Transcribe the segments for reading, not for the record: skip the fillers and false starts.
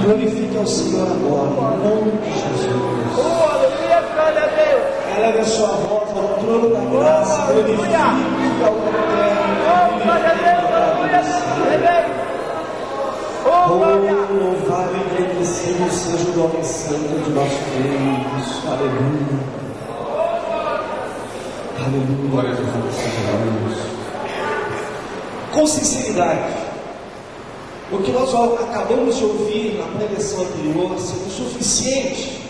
Glorifique ao Senhor agora, em nome de Jesus. Aleluia, glória a Deus. Eleve a sua voz ao trono da graça. Glorifique ao Eterno. Glória a Deus, aleluia. Louvado e agradecido seja o nome santo de nosso Deus. Aleluia. Aleluia. Deus. Com sinceridade, o que nós acabamos de ouvir na pregação anterior seria o suficiente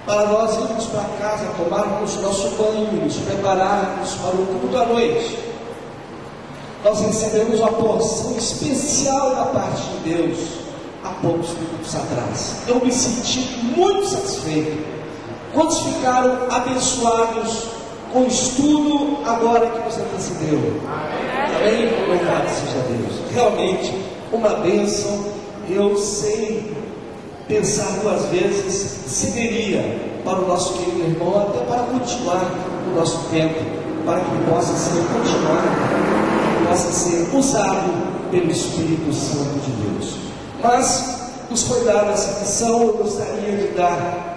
para nós irmos para casa, tomarmos nosso banho, nos prepararmos para o culto da noite. Nós recebemos uma porção especial da parte de Deus há poucos minutos atrás. Eu me senti muito satisfeito. Quantos ficaram abençoados com o estudo agora que nos antecedeu? Amém? Louvado seja Deus. Realmente, uma bênção. Eu sei pensar duas vezes se viria para o nosso querido irmão, até para continuar o nosso tempo, para que possa ser continuado, possa ser usado pelo Espírito Santo de Deus. Mas nos foi dada essa missão. Eu gostaria de dar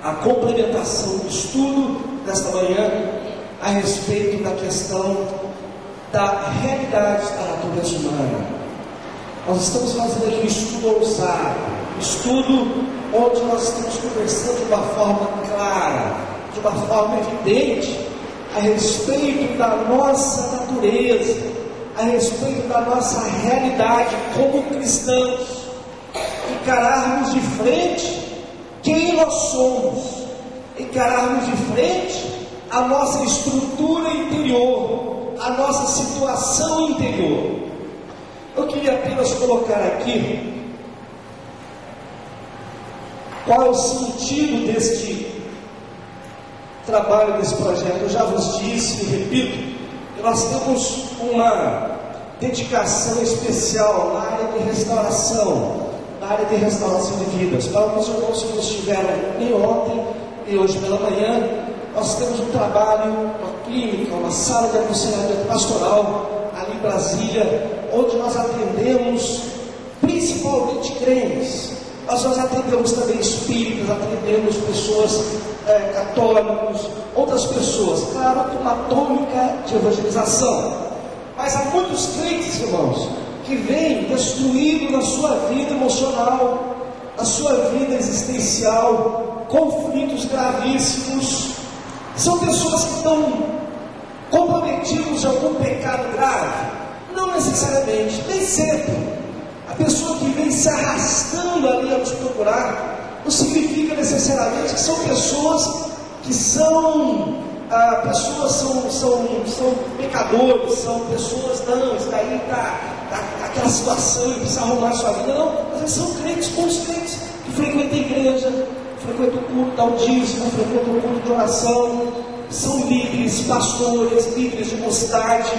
a complementação do estudo desta manhã a respeito da questão da realidade da natureza humana. Nós estamos fazendo aqui um estudo ousado, um estudo onde nós estamos conversando de uma forma clara, de uma forma evidente, a respeito da nossa natureza, a respeito da nossa realidade como cristãos, encararmos de frente quem nós somos, encararmos de frente a nossa estrutura interior, a nossa situação interior. Eu queria apenas colocar aqui qual é o sentido deste trabalho, desse projeto. Eu já vos disse e repito, que nós temos uma dedicação especial na área de restauração, de vidas. Para os irmãos que não estiveram nem ontem e hoje pela manhã, nós temos um trabalho, uma clínica, uma sala de aconselhamento pastoral ali em Brasília, onde nós atendemos principalmente crentes, mas nós atendemos também espíritas, atendemos pessoas católicos, outras pessoas, claro, com uma tônica de evangelização. Mas há muitos crentes, irmãos, que vêm destruídos na sua vida emocional, na sua vida existencial, conflitos gravíssimos. São pessoas que estão comprometidos em algum pecado grave. Não necessariamente, nem sempre. A pessoa que vem se arrastando ali a nos procurar, não significa necessariamente que são pessoas que são pecadores, são pessoas, não, isso daí está aquela situação e precisa arrumar a sua vida. Não, às vezes são crentes, bons crentes, que frequenta a igreja, frequenta o culto, dá o dízimo, frequenta o culto de oração, são líderes, pastores, líderes de mocidade,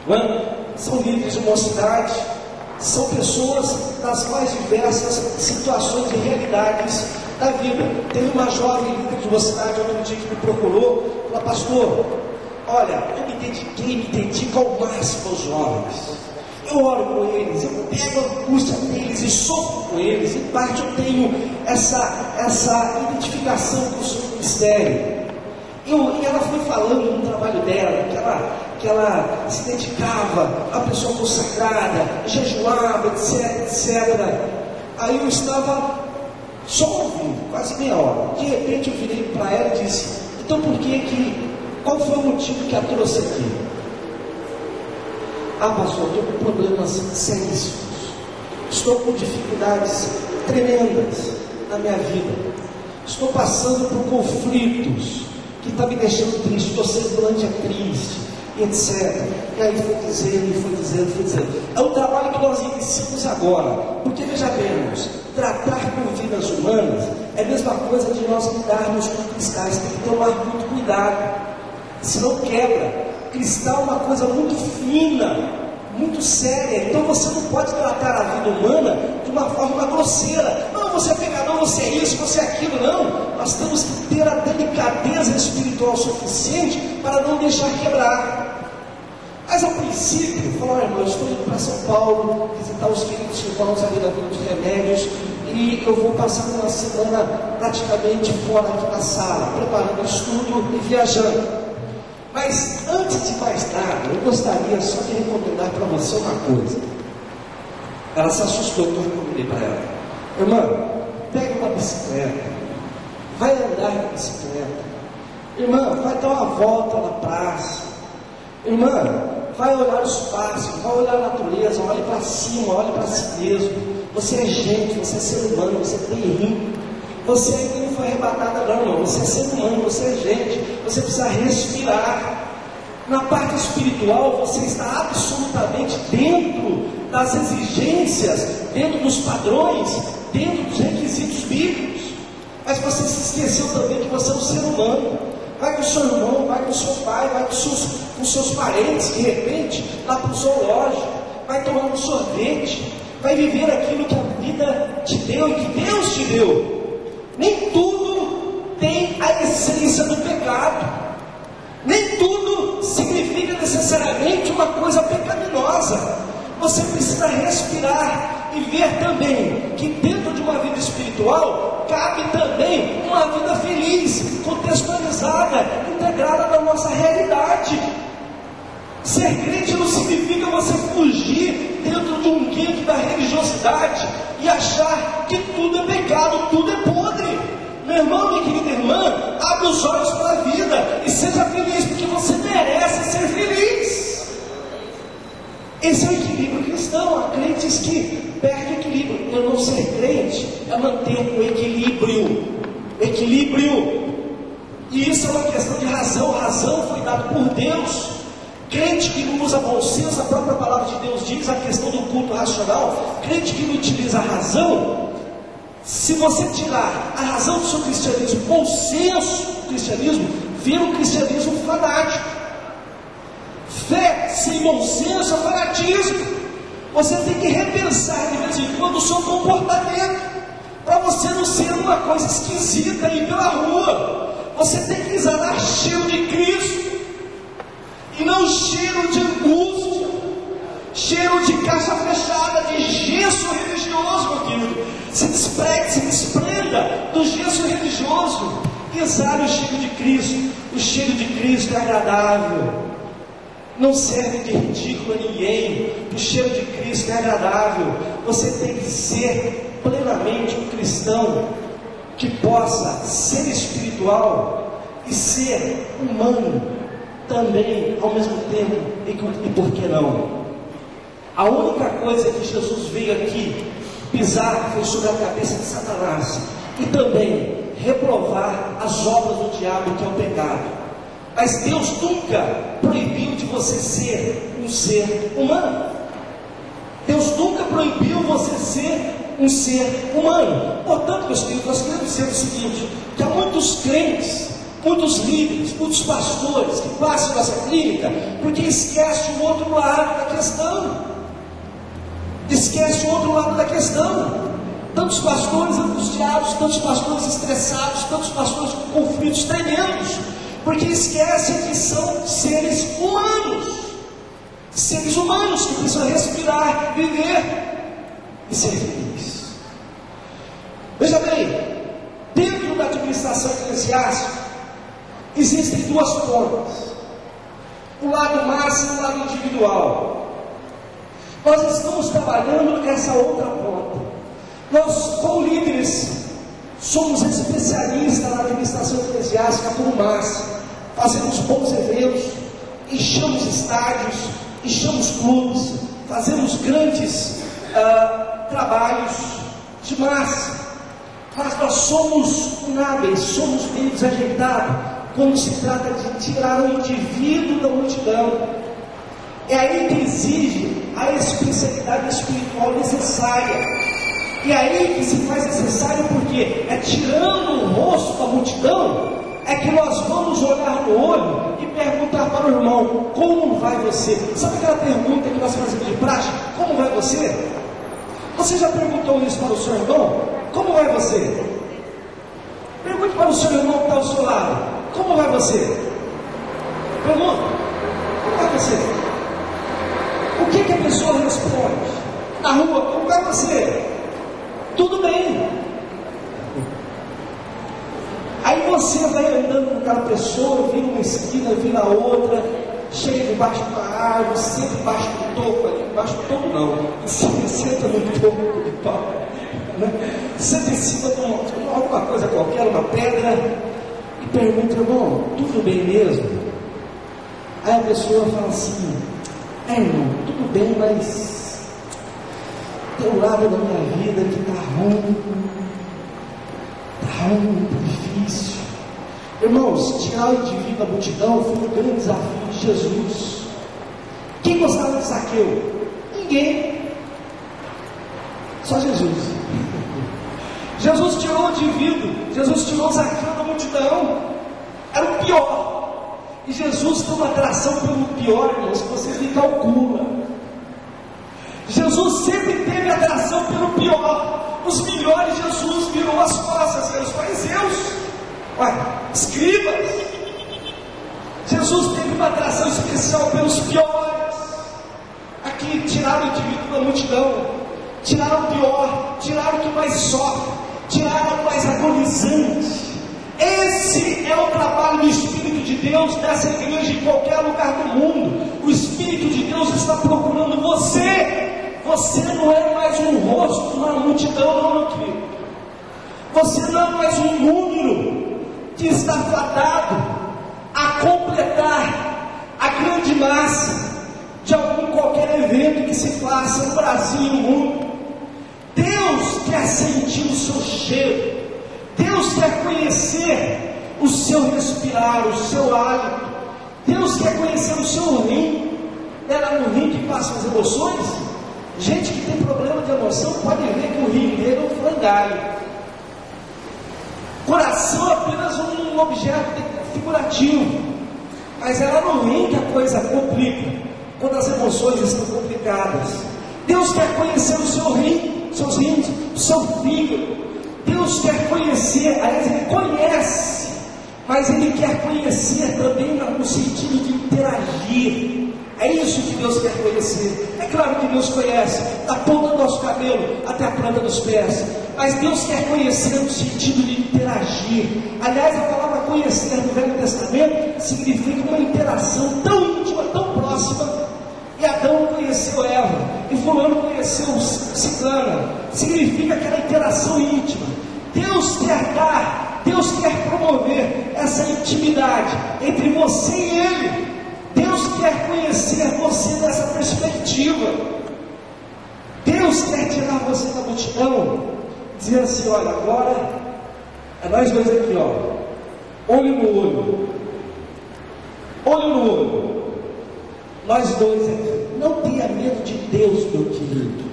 não é? São líderes de mocidade, são pessoas das mais diversas situações e realidades da vida. Teve uma jovem líder de mocidade outro dia que me procurou, falou: pastor, olha, eu me dedico ao máximo aos jovens. Eu oro com eles, eu pego a angústia deles e sofro com eles. Em parte eu tenho essa identificação com o seu ministério. E ela foi falando no trabalho dela, que ela se dedicava, a pessoa consagrada, jejuava, etc. Aí eu estava só ouvindo, quase meia hora. De repente eu virei para ela e disse: então qual foi o motivo que a trouxe aqui? Ah, pastor, eu estou com problemas seríssimos, estou com dificuldades tremendas na minha vida, estou passando por conflitos que estão me deixando triste, estou semblante triste, etc. E aí foi dizendo. É um trabalho que nós iniciamos agora, porque veja bem, tratar com vidas humanas é a mesma coisa de nós lidarmos com cristais, tem que tomar muito cuidado, senão quebra. Cristal é uma coisa muito fina, muito séria. Então você não pode tratar a vida humana de uma forma grosseira. Não, você é pecador, você é isso, você é aquilo. Não, nós temos que ter a delicadeza espiritual suficiente para não deixar quebrar. Mas a princípio, falou: irmão, eu estou indo para São Paulo visitar os queridos irmãos ali da Vila dos Remédios, e eu vou passar uma semana praticamente fora aqui na sala, preparando estudo e viajando. Mas antes de mais nada, eu gostaria só de recomendar para você uma coisa. Ela se assustou quando eu recomendei para ela: irmã, pega uma bicicleta, vai andar de bicicleta. Irmã, vai dar uma volta na praça. Irmã, vai olhar o espaço, vai olhar a natureza, olhe para cima, olhe para si mesmo. Você é gente, você é ser humano, você tem rim. Você não foi arrebatada não, irmão. Você é ser humano, você é gente. Você precisa respirar. Na parte espiritual, você está absolutamente dentro das exigências, dentro dos padrões, dentro dos requisitos bíblicos. Mas você se esqueceu também que você é um ser humano. Vai com o seu irmão, vai com o seu pai, vai com seus parentes, de repente, lá para o zoológico, vai tomar um sorvete, vai viver aquilo que a vida te deu e que Deus te deu. Nem tudo tem a essência do pecado. Nem tudo significa necessariamente uma coisa pecaminosa. Você precisa respirar e ver também que dentro de uma vida espiritual cabe também uma vida feliz, contextualizada, integrada na nossa realidade. Ser crente não significa você fugir dentro de um gueto da religiosidade e achar que tudo é pecado, tudo é podre. Meu irmão, minha querida irmã, abre os olhos para a vida e seja feliz, porque você merece ser feliz. Esse é o equilíbrio cristão. Há crentes que perdem o equilíbrio. Eu não ser crente é manter o equilíbrio. E isso é uma questão de razão. Razão foi dada por Deus. Crente que não usa bom senso, a própria palavra de Deus diz, a questão do culto racional. Crente que não utiliza a razão, se você tirar a razão do seu cristianismo, bom senso do cristianismo, vira um cristianismo fanático. Fé sem bom senso é fanatismo. Você tem que repensar de vez em quando o seu comportamento, para você não ser uma coisa esquisita aí pela rua. Você tem que exalar cheiro de Cristo e não cheiro de angústia, cheiro de caixa fechada, de gesso religioso, meu querido. Se desprenda do gesso religioso e exale o cheiro de Cristo. O cheiro de Cristo é agradável, não serve de ridículo a ninguém. O cheiro de Cristo é agradável. Você tem que ser plenamente um cristão que possa ser espiritual e ser humano também ao mesmo tempo. E por que não? A única coisa que Jesus veio aqui pisar foi sobre a cabeça de Satanás e também reprovar as obras do diabo, que é o pecado. Mas Deus nunca proibiu de você ser um ser humano. Deus nunca proibiu você ser um ser humano. Portanto, meus queridos, nós queremos dizer o seguinte, que há muitos crentes, muitos líderes, muitos pastores que passam nessa clínica porque esquecem o outro lado da questão. Esquece o outro lado da questão. Tantos pastores angustiados, tantos pastores estressados, tantos pastores com conflitos tremendos, porque esquecem que são seres humanos que precisam respirar, viver e ser felizes. Veja bem, dentro da administração eclesiástica existem duas pontas, o lado máximo e o lado individual. Nós estamos trabalhando nessa outra ponta. Nós, como líderes, somos especialistas na administração eclesiástica por massa. Fazemos bons eventos, enchemos estádios, enchemos clubes, fazemos grandes trabalhos de massa. Mas nós somos inábeis, somos meio desajeitados quando se trata de tirar o indivíduo da multidão. É aí que exige a especialidade espiritual necessária. E aí que se faz necessário, porque é tirando o rosto da multidão, é que nós vamos olhar no olho e perguntar para o irmão, como vai você? Sabe aquela pergunta que nós fazemos de prática? Como vai você? Você já perguntou isso para o seu irmão? Como vai você? Pergunte para o seu irmão que está ao seu lado, como vai você? Pergunta, como vai você? O que a pessoa responde? Na rua, como vai você? Tudo bem. Aí você vai andando com aquela pessoa, vira uma esquina, vira outra, chega debaixo de uma árvore, senta debaixo do topo ali, debaixo do topo não, senta no topo de pau, né? Senta em cima de alguma coisa qualquer, uma pedra, e pergunta, irmão, tudo bem mesmo? Aí a pessoa fala assim, irmão, tudo bem, mas tem um lado da minha vida que está ruim, está difícil. Irmãos, tirar o indivíduo da multidão foi um grande desafio de Jesus. Quem gostava de Zaqueu? Ninguém. Só Jesus. Jesus tirou o indivíduo, Jesus tirou Zaqueu da multidão. Era o pior. E Jesus tem uma atração pelo pior, irmãos, que vocês nem calculam. Jesus sempre teve atração pelo pior. Os melhores, Jesus virou as costas, eram os fariseus, escribas. Jesus teve uma atração especial pelos piores. Aqui tiraram o indivíduo da multidão, tiraram o pior, tiraram o que mais sofre, tiraram o mais agonizante. Esse é o trabalho do Espírito de Deus nessa igreja, em qualquer lugar do mundo. O Espírito de Deus está procurando você. Você não é mais um rosto na multidão, não, meu querido. Você não é mais um número que está fadado a completar a grande massa de qualquer evento que se faça no Brasil e no mundo. Deus quer sentir o seu cheiro. Deus quer conhecer o seu respirar, o seu hálito. Deus quer conhecer o seu rim. Era no rim que passam as emoções? Gente que tem problema de emoção pode ver que o rim dele é um frangalho. Coração é apenas um objeto figurativo. Mas é lá no rim que a coisa complica, quando as emoções estão complicadas. Deus quer conhecer o seu rim, seus rins, o seu fígado. Deus quer conhecer, aliás, Ele conhece, mas Ele quer conhecer também no sentido de interagir. É isso que Deus quer conhecer. É claro que Deus conhece, da ponta do nosso cabelo até a planta dos pés, mas Deus quer conhecer no sentido de interagir. Aliás, a palavra conhecer no Velho Testamento significa uma interação tão íntima, tão próxima. E Adão conheceu Eva, e fulano conheceu ciclana. Significa aquela interação íntima. Deus quer dar, Deus quer promover essa intimidade entre você e Ele. Deus quer conhecer você nessa perspectiva. Deus quer tirar você da multidão, dizer assim, olha, agora é nós dois aqui, ó, olho no olho, olho no olho, nós dois aqui. Não tenha medo de Deus, meu querido.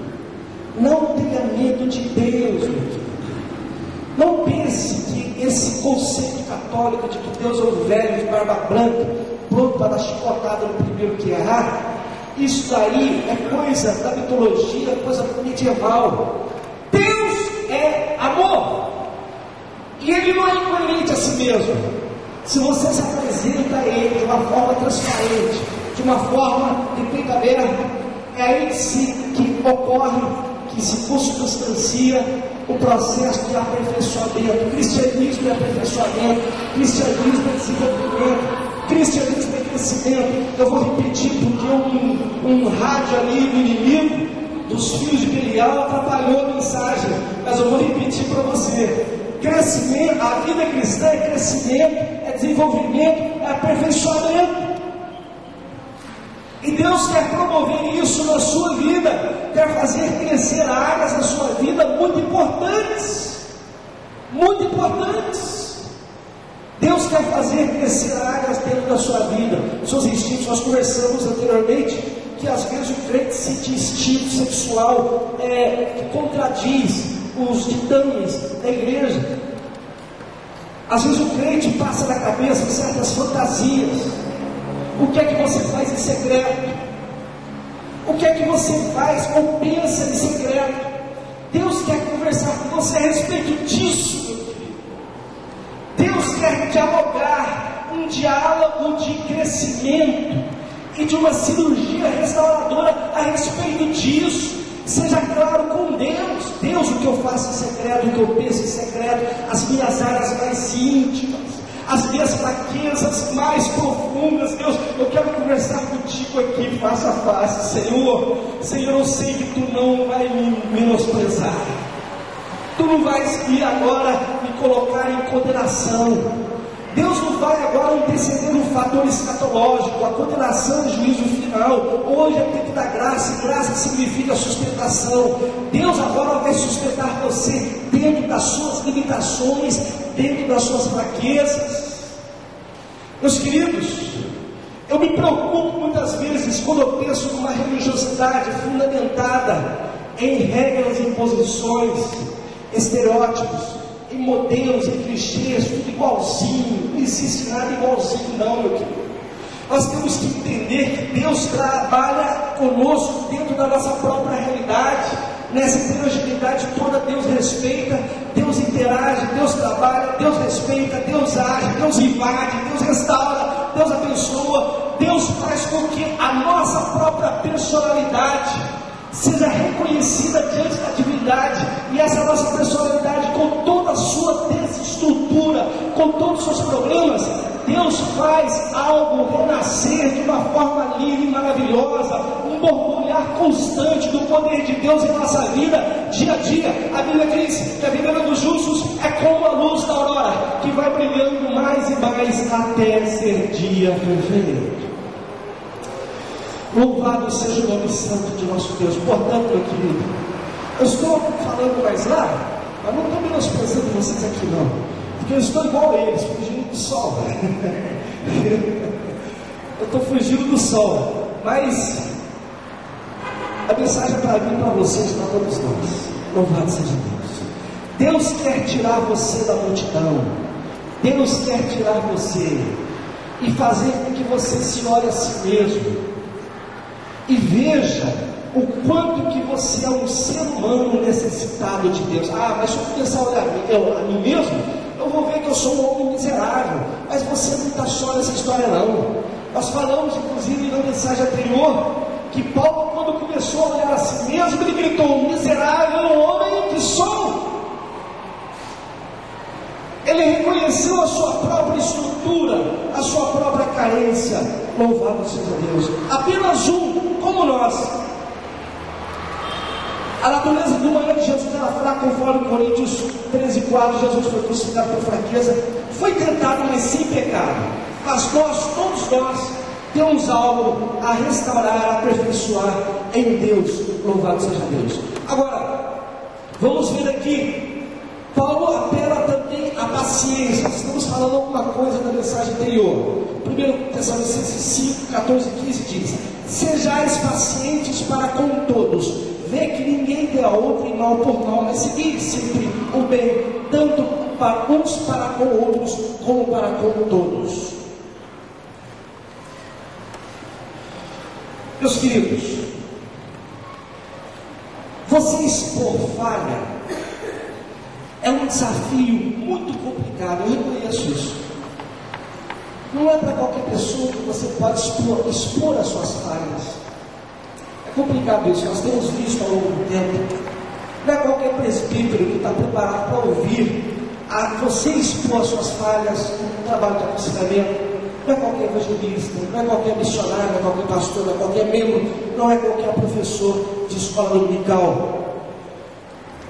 Não tenha medo de Deus, meu querido. Não pense que esse conceito católico de que Deus é um velho de barba branca, pronto para dar chicotada no primeiro que errar, isso daí é coisa da mitologia, coisa medieval. Deus é amor, e Ele não é incoerente a si mesmo. Se você se apresenta a Ele de uma forma transparente, de uma forma de peito aberto, é aí que ocorre, que se consubstancia o processo de aperfeiçoamento. Cristianismo é aperfeiçoamento, cristianismo é desenvolvimento, cristianismo é crescimento. Eu vou repetir porque um rádio ali do inimigo, dos fios de Belial, atrapalhou a mensagem, mas eu vou repetir para você. Crescimento, a vida cristã é crescimento, é desenvolvimento, é aperfeiçoamento. E Deus quer promover isso na sua vida, quer fazer crescer áreas da sua vida muito importantes. Muito importantes. Deus quer fazer crescer áreas dentro da sua vida, seus instintos. Nós conversamos anteriormente que às vezes o crente sente instinto sexual que contradiz os ditames da igreja. Às vezes o crente passa na cabeça certas fantasias. O que é que você faz em secreto? O que é que você faz ou pensa em secreto? Deus quer conversar com você a respeito disso, meu querido. Deus quer dialogar, um diálogo de crescimento e de uma cirurgia restauradora a respeito disso. Seja claro com Deus. Deus, o que eu faço em secreto, o que eu penso em secreto, as minhas áreas mais íntimas, as minhas fraquezas mais profundas. Deus, eu quero conversar contigo aqui face a face. Senhor, eu sei que Tu não vai me menosprezar, Tu não vais vir agora me colocar em condenação. Deus não vai agora interceder no fator escatológico, a condenação e juízo final. Hoje é tempo da graça, e graça significa sustentação. Deus agora vai sustentar você dentro das suas limitações, dentro das suas fraquezas. Meus queridos, eu me preocupo muitas vezes quando eu penso numa religiosidade fundamentada em regras, imposições, estereótipos, em modelos, em clichês, tudo igualzinho. Não existe nada igualzinho não, meu querido. Nós temos que entender que Deus trabalha conosco dentro da nossa própria realidade. Nessa heterogeneidade toda, Deus respeita, Deus interage, Deus trabalha, Deus respeita, Deus age, Deus invade, Deus restaura, Deus abençoa. Deus faz com que a nossa própria personalidade seja reconhecida diante da divindade, e essa nossa personalidade, com toda a sua desestrutura, com todos os seus problemas, Deus faz algo renascer de uma forma linda e maravilhosa, um borbulhar constante do poder de Deus em nossa vida, dia a dia. A Bíblia diz que a vida dos justos é como a luz da aurora, que vai brilhando mais e mais até ser dia perfeito. Louvado seja o nome santo de nosso Deus. Portanto, meu querido, eu estou falando mais lá, mas não estou menosprezando vocês aqui não, porque eu estou igual a eles, fugindo do sol. Eu estou fugindo do sol, mas a mensagem para mim, para vocês, para todos nós. Louvado seja Deus. Deus quer tirar você da multidão, Deus quer tirar você e fazer com que você se olhe a si mesmo e veja o quanto que você é um ser humano necessitado de Deus. Mas se eu começar a olhar a mim mesmo, eu vou ver que eu sou um homem miserável. Mas você não está só nessa história não. Nós falamos inclusive na mensagem anterior que Paulo, quando começou a olhar a si mesmo, ele gritou: miserável homem que sou. Ele reconheceu a sua própria estrutura, a sua própria carência. Louvado seja Deus. Apenas como nós. A natureza humana de Jesus era fraca, conforme Coríntios 13:4. Jesus foi crucificado por fraqueza, foi tentado, mas sem pecado. Mas todos nós, temos algo a restaurar, a aperfeiçoar em Deus. Louvado seja Deus. Agora, vamos ver aqui. Paulo apela também à paciência. Estamos falando alguma coisa da mensagem anterior. 1 Tessalonicenses 5, 14 e 15 diz: sejais pacientes para com todos, vê que ninguém dê a outro em mal por mal, mas seguir sempre o bem, tanto para uns para com outros, como para com todos. Meus queridos, você expor falha é um desafio muito complicado, eu reconheço isso. Não é para qualquer pessoa que você pode expor as suas falhas. É complicado isso, nós temos visto ao longo do tempo. Não é qualquer presbítero que está preparado para ouvir a você expor as suas falhas no trabalho de aconselhamento. Não é qualquer evangelista, não é qualquer missionário, não é qualquer pastor, não é qualquer membro, não é qualquer professor de escola dominical.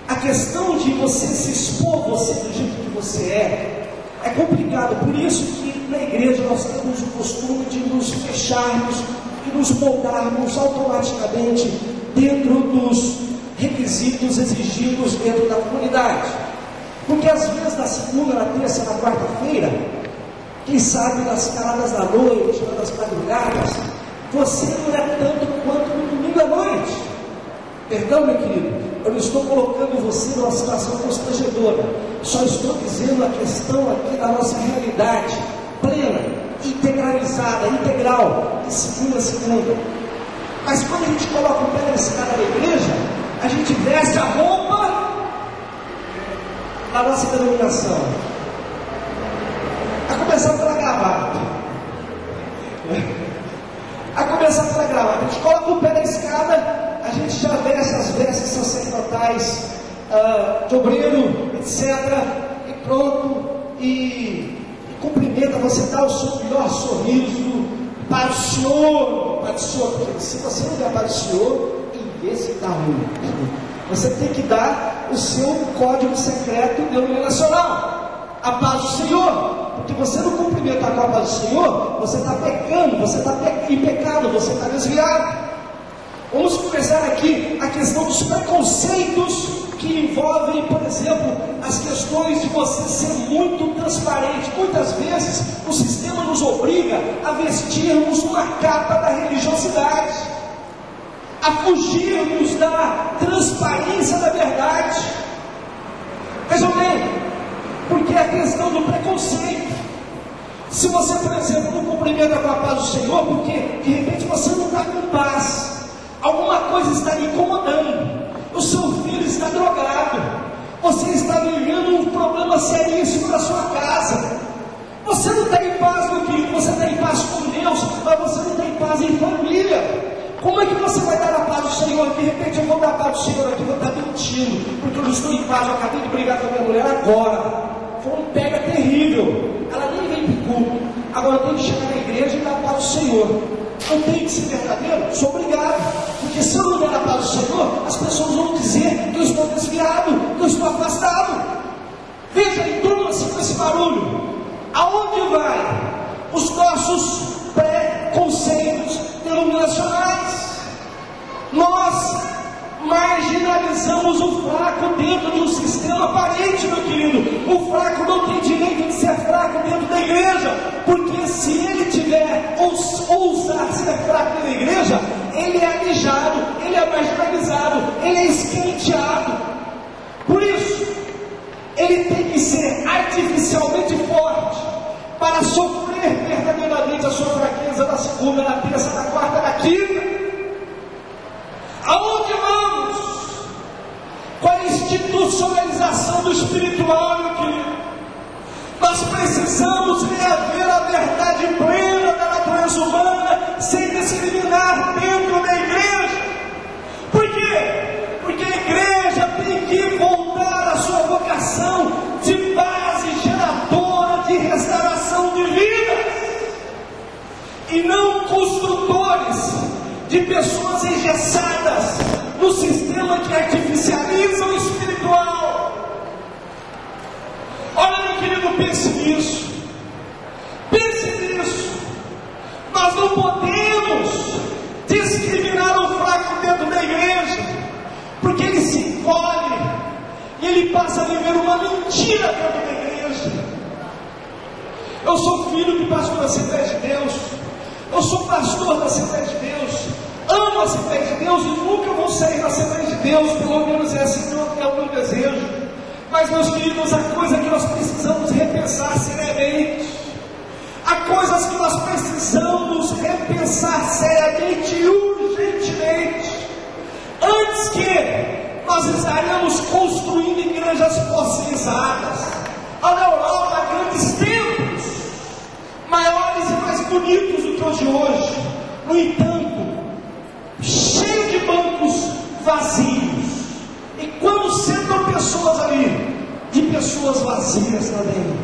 A questão de você se expor, você do jeito que você é complicado. Por isso que na igreja nós temos o costume de nos fecharmos e nos moldarmos automaticamente dentro dos requisitos exigidos dentro da comunidade. Porque às vezes na segunda, na terça, na quarta-feira, quem sabe nas caladas da noite, nas madrugadas, você não é tanto quanto no domingo à noite. Perdão, meu querido, eu não estou colocando você numa situação constrangedora, só estou dizendo a questão aqui da nossa realidade plena, integralizada, integral, de segunda a segunda. Mas quando a gente coloca o pé na escada da igreja, a gente veste a roupa da nossa denominação. A começar pela gravata. A começar pela gravata. A gente coloca o pé na escada, a gente já veste as vestes sacerdotais, de obreiro, etc. E pronto. E cumprimenta, você dá o seu melhor sorriso para o Senhor. Porque se você não der para o Senhor, esse está ruim. Você tem que dar o seu código secreto denominacional. A paz do Senhor. Porque você não cumprimentar com a paz do Senhor, você está pecando, você está em pecado, você está desviado. Vamos começar aqui a questão dos preconceitos que envolvem, por exemplo, as questões de você ser muito transparente. Muitas vezes o sistema nos obriga a vestirmos uma capa da religiosidade, a fugirmos da transparência da verdade. Vejam bem, porque é a questão do preconceito. Se você, por exemplo, não cumprimenta com a paz do Senhor, porque de repente você não está com paz, alguma coisa está lhe incomodando, o seu filho está drogado, você está vivendo um problema seríssimo na sua casa, você não está em paz, meu querido, você está em paz com Deus, mas você não está em paz em família. Como é que você vai dar a paz do Senhor? De repente eu vou dar a paz do Senhor aqui, vou estar mentindo, porque eu não estou em paz, eu acabei de brigar com a minha mulher agora, foi um pega terrível, ela nem vem para o culto, agora eu tenho que chegar na igreja e dar a paz do Senhor. Eu tenho que ser verdadeiro? Sou obrigado, porque se eu não der a paz do Senhor, as pessoas vão dizer que eu estou desviado, que eu estou afastado. Veja, entuma-se com esse barulho. Aonde vai os nossos preconceitos denominacionais? Nós marginalizamos o fraco dentro de um sistema aparente, meu querido. O fraco não tem direito de ser fraco dentro da igreja, porque se ele tiver ousar ser fraco na igreja, ele é alijado, ele é marginalizado, ele é esquenteado. Por isso, ele tem que ser artificialmente forte para sofrer verdadeiramente a sua fraqueza na segunda, na terça, na quarta, na quinta. Aonde vamos? Com a institucionalização do espiritual, meu querido? Nós precisamos reaver a verdade plena da natureza humana, sem discriminar dentro da igreja. Por quê? Porque a igreja tem que voltar à sua vocação de base geradora de restauração de vidas, e não construtores de pessoas engessadas no sistema que artificializa o espiritual. Olha, meu querido, pense nisso. Pense nisso. Nós não podemos discriminar o fraco dentro da igreja, porque ele se encolhe e ele passa a viver uma mentira dentro da igreja. Eu sou filho de pastor da Assembleia de Deus. Eu sou pastor da Assembleia de Deus. Amo a Assembleia de Deus e nunca vou sair da Assembleia de Deus. Pelo menos é assim, é o meu desejo. Mas, meus queridos, há coisa que nós precisamos repensar seriamente. Há coisas que nós precisamos repensar seriamente e urgentemente. Antes que nós estaremos construindo igrejas fossilizadas. A Europa, grandes templos, maiores e mais bonitos do que os de hoje. No entanto, cheio de bancos vazios. E quando sentam pessoas ali, e pessoas vazias também.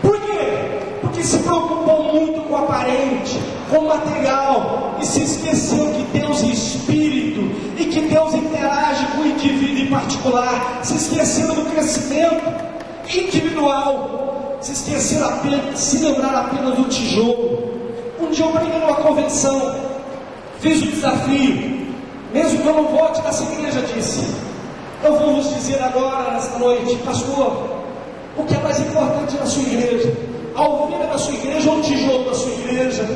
Por quê? Porque se preocupam muito com o aparente, com o material, e se esqueceu que Deus é Espírito, e que Deus interage com o indivíduo em particular. Se esqueceram do crescimento individual, se esqueceram apenas, se lembraram apenas do tijolo. Um dia eu preguei numa convenção, fiz o desafio, mesmo que eu não volte nessa igreja, disse: eu vou vos dizer agora, nesta noite, pastor, o que é mais importante na sua igreja? A ovelha da sua igreja ou o tijolo da sua igreja?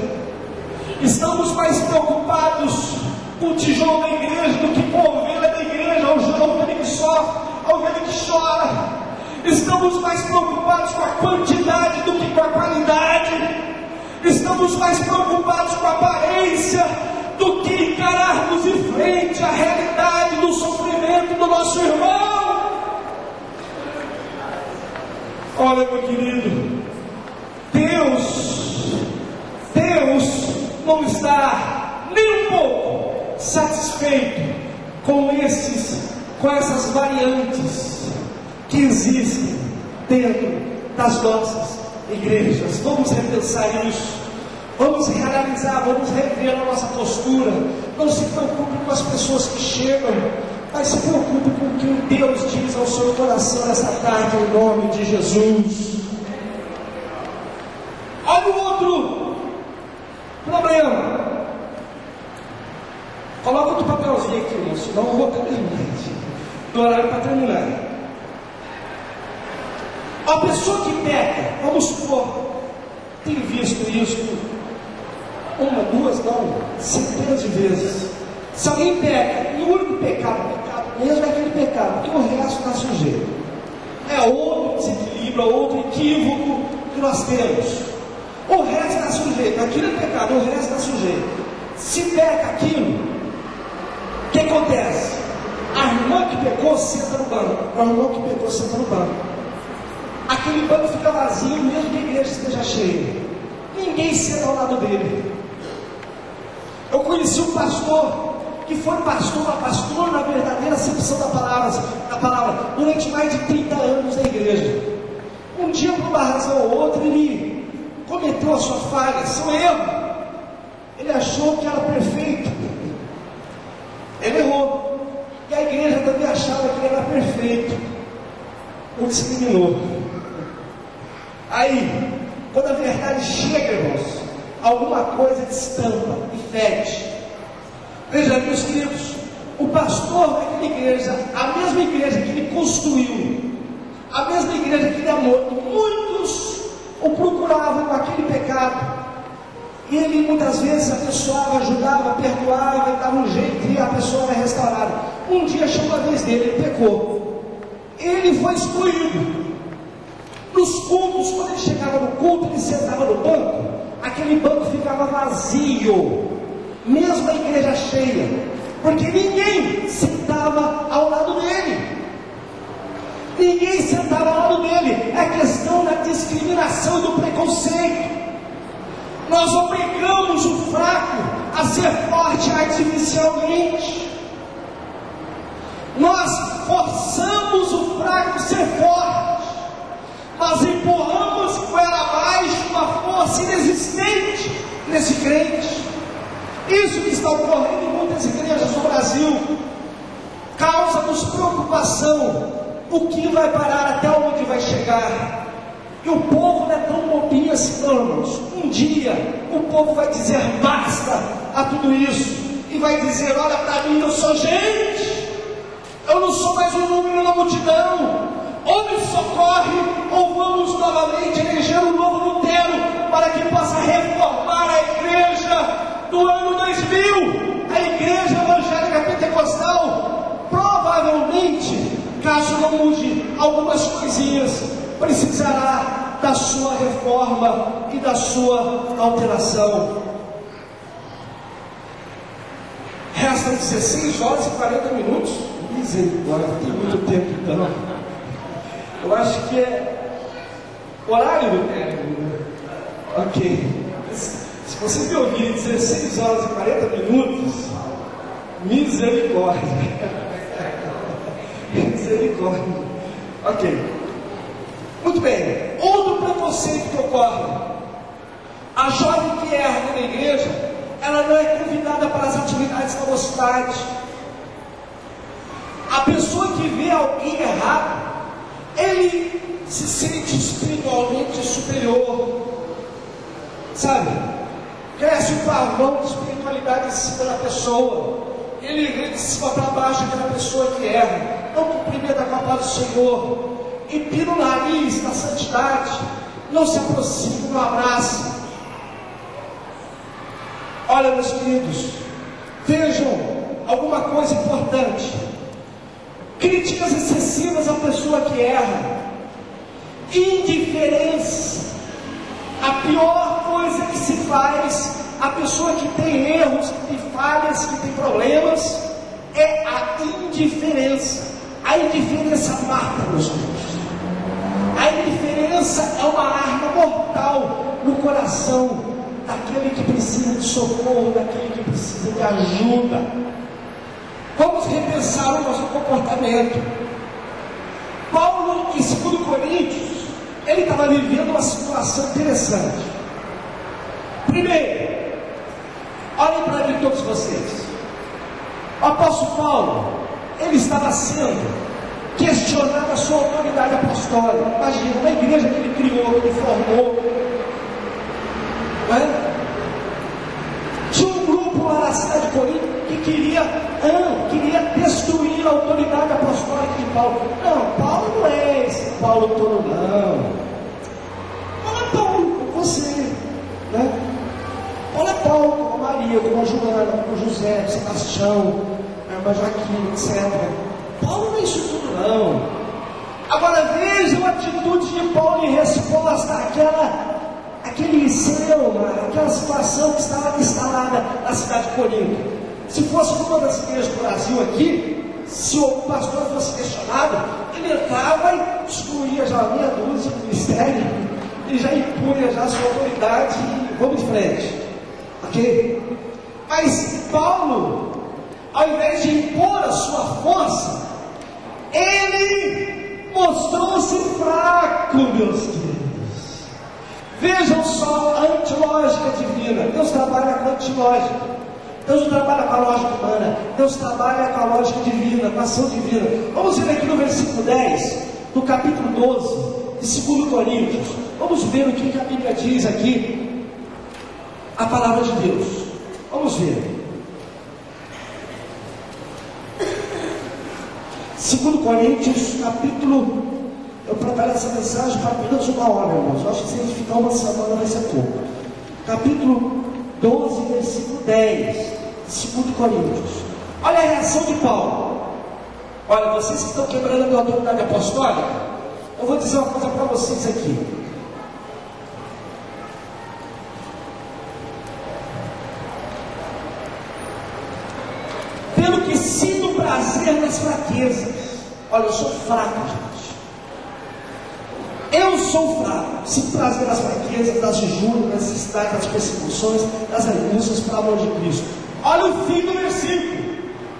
Estamos mais preocupados com o tijolo da igreja do que com a ovelha da igreja, a ovelha que sofre, a ovelha que chora. Estamos mais preocupados com a quantidade do que com a qualidade. Estamos mais preocupados com a aparência do que encararmos de frente a realidade do sofrimento do nosso irmão. Olha, meu querido, Deus não está nem um pouco satisfeito com essas variantes que existem dentro das nossas igrejas. Vamos repensar isso, vamos reanalisar, vamos rever a nossa postura. Não se preocupe com as pessoas que chegam, mas se preocupe com o que Deus diz ao seu coração nessa tarde, em nome de Jesus. Olha o outro problema. Coloca outro papelzinho aqui, irmão, senão eu vou terminar do horário para terminar. A pessoa que peca, vamos supor, tem visto isso uma, duas, não, centenas de vezes. Se alguém peca, e o único pecado mesmo é aquele pecado, porque o resto está sujeito. É outro desequilíbrio, outro equívoco que nós temos. O resto está sujeito, aquilo é pecado, o resto está sujeito. Se peca aquilo, o que acontece? A irmã que pecou senta no banco, o irmão que pecou senta no banco. Aquele banco fica vazio, mesmo que a igreja esteja cheia. Ninguém senta ao lado dele. Eu conheci um pastor que foi pastor na verdadeira acepção da palavra, durante mais de 30 anos na igreja. Um dia, por uma razão ou outra, ele cometeu a sua falha, seu erro. Ele achou que era perfeito. Ele errou. E a igreja também achava que ele era perfeito. O discriminou. Aí, quando a verdade chega, irmãos, alguma coisa destampa e fede. Veja, meus queridos, o pastor daquela igreja, a mesma igreja que ele construiu, a mesma igreja que ele amou, muitos o procuravam com aquele pecado. E ele muitas vezes abençoava, ajudava, perdoava, e dava um jeito e a pessoa era restaurada. Um dia chegou a vez dele, ele pecou. Ele foi excluído. Nos cultos, quando ele chegava no culto, ele sentava no banco, aquele banco ficava vazio, mesmo a igreja cheia, porque ninguém sentava ao lado dele. Ninguém sentava ao lado dele. É questão da discriminação e do preconceito. Nós obrigamos o fraco a ser forte artificialmente. Nós forçamos o fraco a ser forte. Nós empurramos goela abaixo uma força inexistente nesse crente. Isso que está ocorrendo em muitas igrejas no Brasil causa-nos preocupação. O que vai parar, até onde vai chegar? E o povo não é tão bobinho assim, não, irmãos. Um dia o povo vai dizer basta a tudo isso e vai dizer: olha para mim, eu sou gente, eu não sou mais um número na multidão. Ou me socorre, ou vamos novamente eleger um novo Lutero, coisinhas precisará da sua reforma e da sua alteração. Restam 16 horas e 40 minutos. Misericórdia, tem muito tempo então. Eu acho que é horário do técnico. Ok. Se vocês me ouvirem 16 horas e 40 minutos, misericórdia. Misericórdia. Ok. Muito bem. Outro preconceito que ocorre: a jovem que erra na igreja, ela não é convidada para as atividades da mocidade. A pessoa que vê alguém errado, ele se sente espiritualmente superior, sabe? Cresce um pavão de espiritualidade em cima da pessoa. Ele vê de cima para baixo aquela pessoa que erra, não cumprimenta com a paz do Senhor, empina o nariz na santidade, não se aproxima, não abraça. Olha, meus queridos, vejam alguma coisa importante: críticas excessivas à pessoa que erra, indiferença. A pior coisa que se faz à pessoa que tem erros, que tem falhas, que tem problemas, é a indiferença. A indiferença mata, meus filhos. A indiferença é uma arma mortal no coração daquele que precisa de socorro, daquele que precisa de ajuda. Vamos repensar o nosso comportamento. Paulo, em 2 Coríntios, ele estava vivendo uma situação interessante. Primeiro, olhem para mim todos vocês. O apóstolo Paulo, ele estava sendo questionado a sua autoridade apostólica. Imagina, uma igreja que ele criou, que ele formou, não é? Tinha um grupo lá na cidade de Corinto que queria destruir a autoridade apostólica de Paulo. Não, Paulo não é esse Paulo todo, não. Paulo é Paulo, como você, né? Paulo é Paulo, como a Maria, como a Joana, como o José, o Sebastião, a irmã Joaquim, etc. Paulo não é isso tudo, não. Agora vejam a atitude de Paulo em resposta àquele celeuma, aquela situação que estava instalada na cidade de Corinto. Se fosse uma das igrejas do Brasil aqui, se o pastor fosse questionado, ele entrava e excluía já meia dúzia do ministério, e já impunha já a sua autoridade e vamos em frente. Ok? Mas Paulo, ao invés de impor a sua força, ele mostrou-se fraco, meus queridos. Vejam só a antilógica divina. Deus trabalha com a antilógica. Deus não trabalha com a lógica humana, Deus trabalha com a lógica divina, com a ação divina. Vamos ver aqui no versículo 10, do capítulo 12, de 2 Coríntios. Vamos ver o que a Bíblia diz aqui, a palavra de Deus. Vamos ver. 2 Coríntios, capítulo... Eu preparei essa mensagem para apenas uma hora, irmãos. Eu acho que se a gente ficar uma semana vai ser pouco. Capítulo 12, versículo 10, 2 Coríntios. Olha a reação de Paulo. Olha, vocês que estão quebrando a minha autoridade apostólica, eu vou dizer uma coisa para vocês aqui. Pelo que sinto prazer nas fraquezas. Olha, eu sou fraco, gente. Eu sou fraco, sinto prazer nas fraquezas, nas jejuns, nas necessidades, nas persecuções, nas angústias, para o amor de Cristo. Olha o fim do versículo.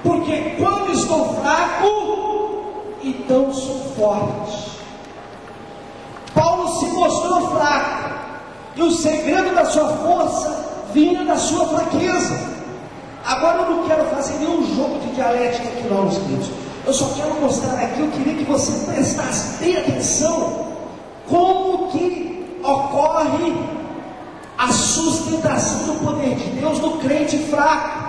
Porque quando estou fraco, então sou forte. Paulo se mostrou fraco, e o segredo da sua força vinha da sua fraqueza. Agora eu não quero fazer nenhum jogo de dialética aqui não, meus queridos. Eu só quero mostrar aqui, eu queria que você prestasse bem atenção como que ocorre a sustentação do poder de Deus no crente fraco.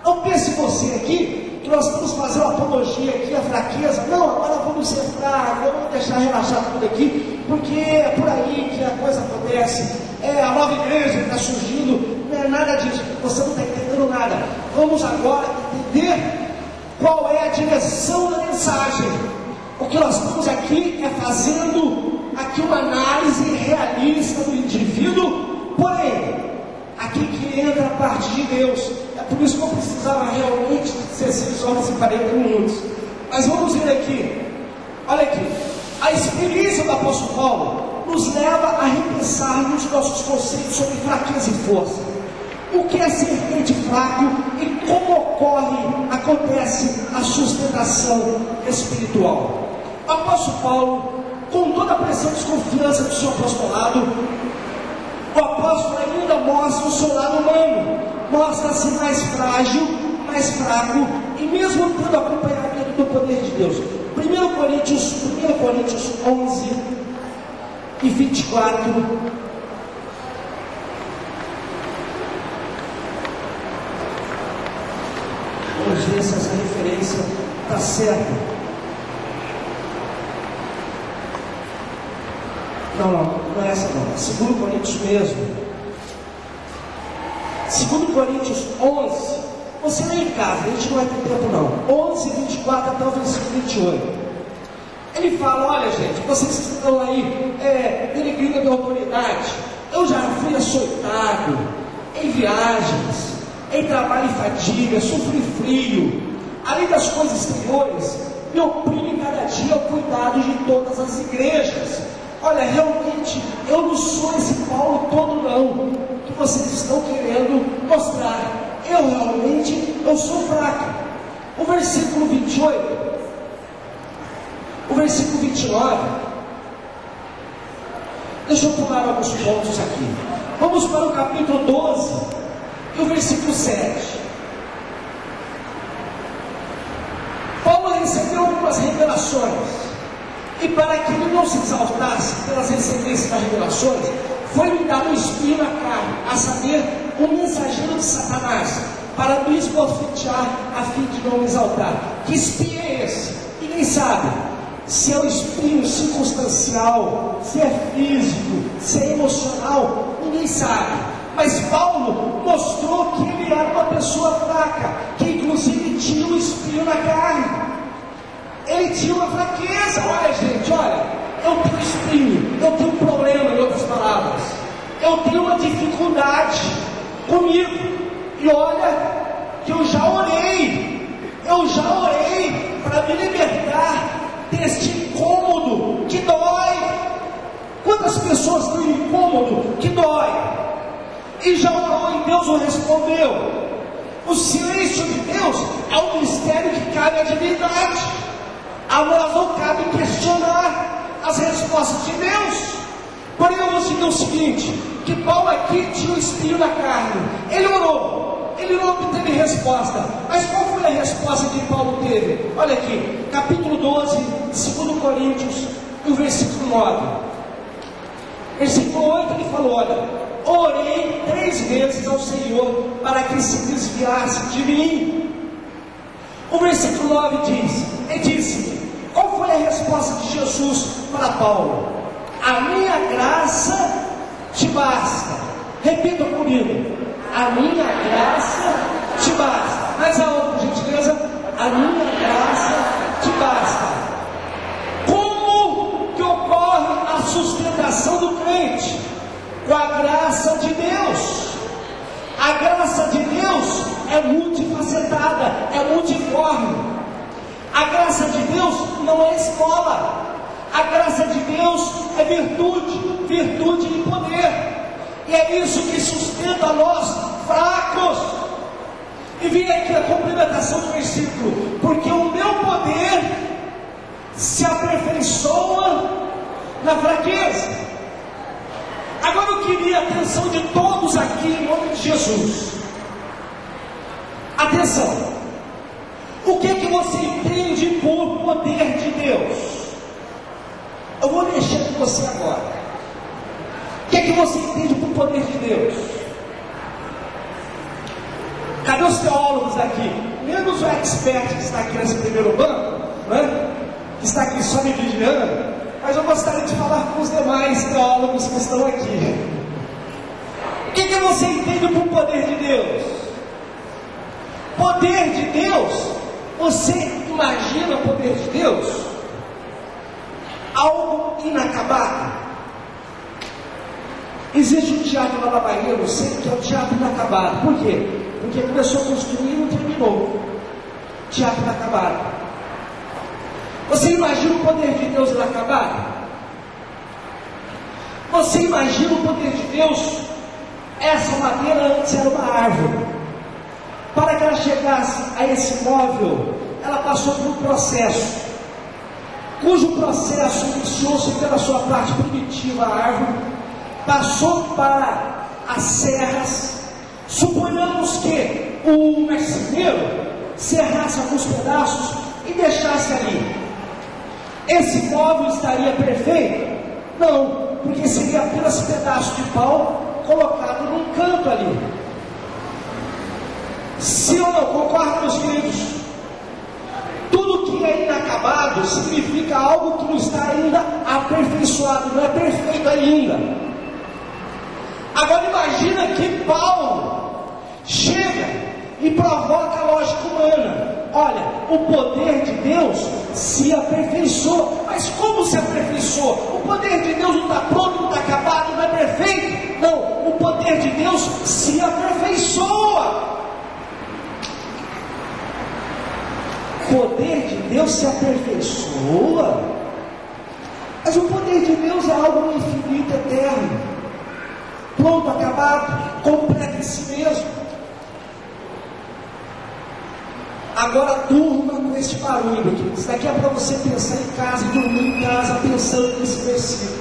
Não pense você aqui que nós vamos fazer uma apologia aqui, a fraqueza. Não, agora vamos ser fracos, vamos deixar relaxar tudo aqui, porque é por aí que a coisa acontece. É a nova igreja que está surgindo, não é nada disso, você não está entendendo nada. Vamos agora entender qual é a direção da mensagem. O que nós estamos aqui é fazendo aqui uma análise realista do indivíduo, porém, aqui que entra a parte de Deus. É por isso que eu precisava realmente de 16 horas e 40 minutos. Mas vamos ver aqui. Olha aqui. A experiência do apóstolo Paulo nos leva a repensarmos nossos conceitos sobre fraqueza e força. O que é ser crente fraco e como acontece a sustentação espiritual. O apóstolo Paulo, com toda a pressão e desconfiança do seu apostolado, o apóstolo ainda mostra o seu lado humano, mostra-se mais frágil, mais fraco, e mesmo tendo acompanhamento do poder de Deus. 1 Coríntios 11 e 24. Vamos ver se essa referência está certa. Não é essa não. 2 Coríntios mesmo. 2 Coríntios 11. Você lê em casa, a gente não vai ter tempo não. 11, 24 até o versículo 28. Ele fala: olha gente, vocês estão aí denegrindo a minha autoridade. Eu já fui açoitado em viagens, em trabalho e fadiga, sofri frio. Além das coisas exteriores, me oprime cada dia o cuidado de todas as igrejas. Olha, realmente, eu não sou esse Paulo todo não, que vocês estão querendo mostrar. Eu sou fraco. O versículo 28, o versículo 29, deixa eu pular alguns pontos aqui. Vamos para o capítulo 12 e o versículo 7. Paulo recebeu algumas revelações, e para que ele não se exaltasse pelas recebências das revelações, foi-lhe dado um espinho na carne, a saber, um mensageiro de Satanás, para me esbofetear, a fim de não me exaltar. Que espinho é esse? Ninguém sabe. Se é um espinho circunstancial, se é físico, se é emocional, ninguém sabe. Mas Paulo mostrou que ele era uma pessoa fraca, que inclusive tinha um espinho na carne. Ele tinha uma fraqueza. Olha gente, olha, eu tenho espinho, eu tenho um problema, em outras palavras, eu tenho uma dificuldade comigo. E olha que eu já orei para me libertar deste incômodo que dói. Quantas pessoas têm um incômodo que dói? E já orou e Deus o respondeu. O silêncio de Deus é um mistério que cabe à divindade. A nós não cabe questionar as respostas de Deus. Porém, eu vou dizer o seguinte, que Paulo aqui tinha um espinho na carne. Ele orou, ele não obteve resposta. Mas qual foi a resposta que Paulo teve? Olha aqui, capítulo 12, 2 Coríntios, e o versículo 9. Versículo 8 ele falou: olha, orei 3 vezes ao Senhor para que se desviasse de mim. O versículo 9 diz, ele disse: qual foi a resposta de Jesus para Paulo? A minha graça te basta. Repita comigo: a minha graça te basta. Mais alto, por gentileza: a minha graça te basta. Como que ocorre a sustentação do crente? Com a graça de Deus. A graça de Deus é multifacetada, é multiforme. A graça de Deus não é escola. A graça de Deus é virtude e poder. E é isso que sustenta nós fracos. E vem aqui a complementação do versículo: porque o meu poder se aperfeiçoa na fraqueza. Agora eu queria a atenção de todos aqui em nome de Jesus. Atenção. O que é que você entende por poder de Deus? Eu vou mexer com você agora. O que é que você entende por poder de Deus? Cadê os teólogos aqui? Menos o expert que está aqui nesse primeiro banco, né? Que está aqui só me vigiando. Mas eu gostaria de falar com os demais teólogos que estão aqui. O que é que você entende por poder de Deus? Poder de Deus, você imagina o poder de Deus? algo inacabado. Existe um teatro lá na Bahia, eu sei que é um teatro inacabado. Por quê? Porque começou a construir e não terminou. Teatro inacabado. Você imagina o poder de Deus inacabado? Você imagina o poder de Deus? Essa madeira antes era uma árvore. Para que ela chegasse a esse móvel, ela passou por um processo, cujo processo iniciou-se pela sua parte primitiva, a árvore, passou para as serras. Suponhamos que o marceneiro serrasse alguns pedaços e deixasse ali. Esse móvel estaria perfeito? Não, porque seria apenas pedaço de pau colocado num canto ali. Se ou não, concorda, meus queridos? Tudo que é inacabado significa algo que não está ainda aperfeiçoado, não é perfeito ainda. Agora imagina que Paulo chega e provoca a lógica humana. Olha, o poder de Deus se aperfeiçoa. Mas como se aperfeiçoa? O poder de Deus não está pronto, não está acabado, não é perfeito. Não, o poder de Deus se aperfeiçoa. O poder de Deus se aperfeiçoa. Mas o poder de Deus é algo infinito, eterno, pronto, acabado, completo em si mesmo. Agora durma com este barulho aqui. Isso daqui é para você pensar em casa, dormir em casa, pensando nesse versículo.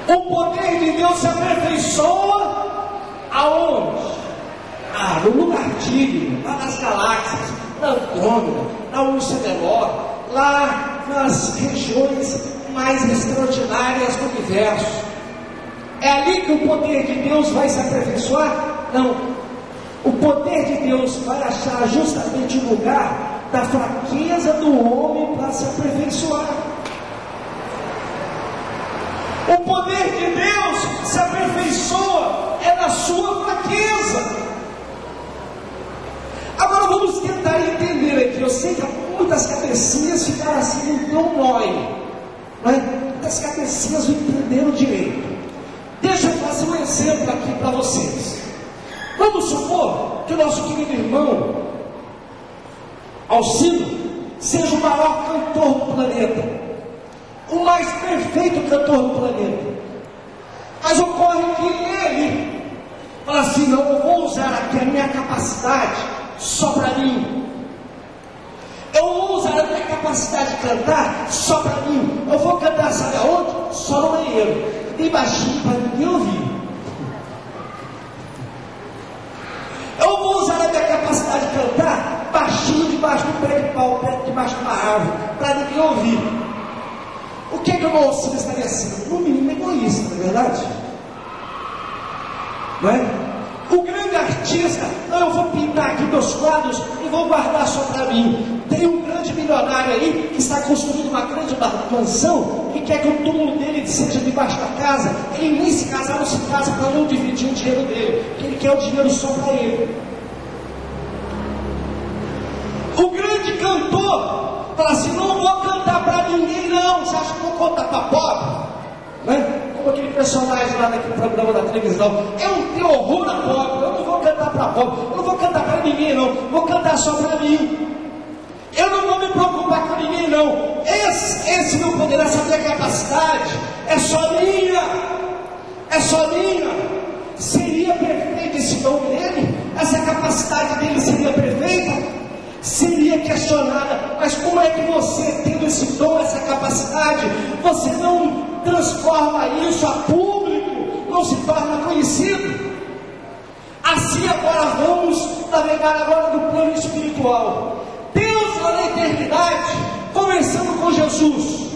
O poder de Deus se aperfeiçoa aonde? No lugar digno, lá nas galáxias, na Andrômeda, na Ursa Menor, lá nas regiões mais extraordinárias do universo. É ali que o poder de Deus vai se aperfeiçoar? Não. O poder de Deus vai achar justamente o lugar da fraqueza do homem para se aperfeiçoar. O poder de Deus se aperfeiçoa na sua fraqueza. Agora vamos tentar entender aqui. Eu sei que muitas cabecinhas ficaram assim, não nói, muitas cabecinhas não entenderam direito. Deixa eu fazer um exemplo aqui para vocês. Vamos supor que o nosso querido irmão Alcido seja o maior cantor do planeta, o mais perfeito cantor do planeta. Mas ocorre que ele fala assim: não, eu vou usar aqui a minha capacidade só para mim. Eu vou usar a minha capacidade de cantar só para mim. Eu vou cantar, sabe aonde? Só no banheiro, bem baixinho para ninguém ouvir. Eu vou usar a minha capacidade de cantar baixinho debaixo do pé de pau, debaixo de uma árvore, para ninguém ouvir. O que é que o irmão Alcido estaria sendo? Um menino egoísta, não é verdade? Não é? O grande artista: não, eu vou pintar aqui meus quadros e vou guardar só para mim. Tem um grande milionário aí que está construindo uma grande mansão e quer que o túmulo dele seja debaixo da casa. Ele nem se casar, não se casa para não dividir o dinheiro dele, porque ele quer o dinheiro só para ele. O grande cantor fala assim: não vou cantar para ninguém não. Você acha que eu vou cantar para pobre? Né? Como aquele personagem lá naquele programa da televisão: eu tenho horror a pobre, eu não vou cantar para pobre, eu não vou cantar para ninguém não, vou cantar só para mim. Eu não vou me preocupar com ninguém não. Esse meu poder, essa minha capacidade é só minha. É só minha. Seria perfeito esse dom dele? Essa capacidade dele seria perfeita? Seria questionada. Mas como é que você, tendo esse dom, essa capacidade, você não transforma isso a público, não se torna conhecido? Assim agora vamos navegar agora no plano espiritual. Deus lá na eternidade, conversando com Jesus,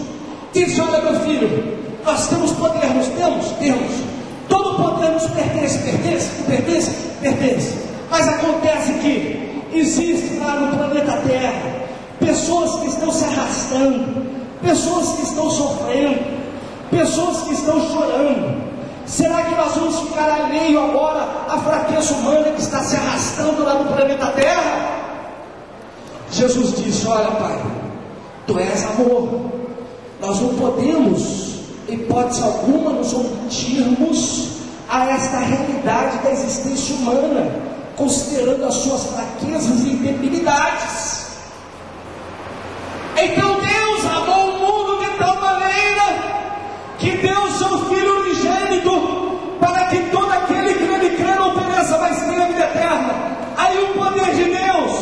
disse: olha meu filho, nós temos poder, nós temos, todo poder nos pertence, mas acontece que existe lá no planeta Terra pessoas que estão se arrastando, pessoas que estão sofrendo, pessoas que estão chorando. Será que nós vamos ficar alheio agora à fraqueza humana que está se arrastando lá no planeta Terra? Jesus disse: olha Pai, Tu és amor, Nós não podemos, em hipótese alguma, nos omitirmos a esta realidade da existência humana, considerando as suas fraquezas e debilidades. Então Deus amou o mundo de tal maneira que deu o seu Filho unigênito, para que todo aquele que nele crê não pereça, mas tenha vida eterna. Aí o poder de Deus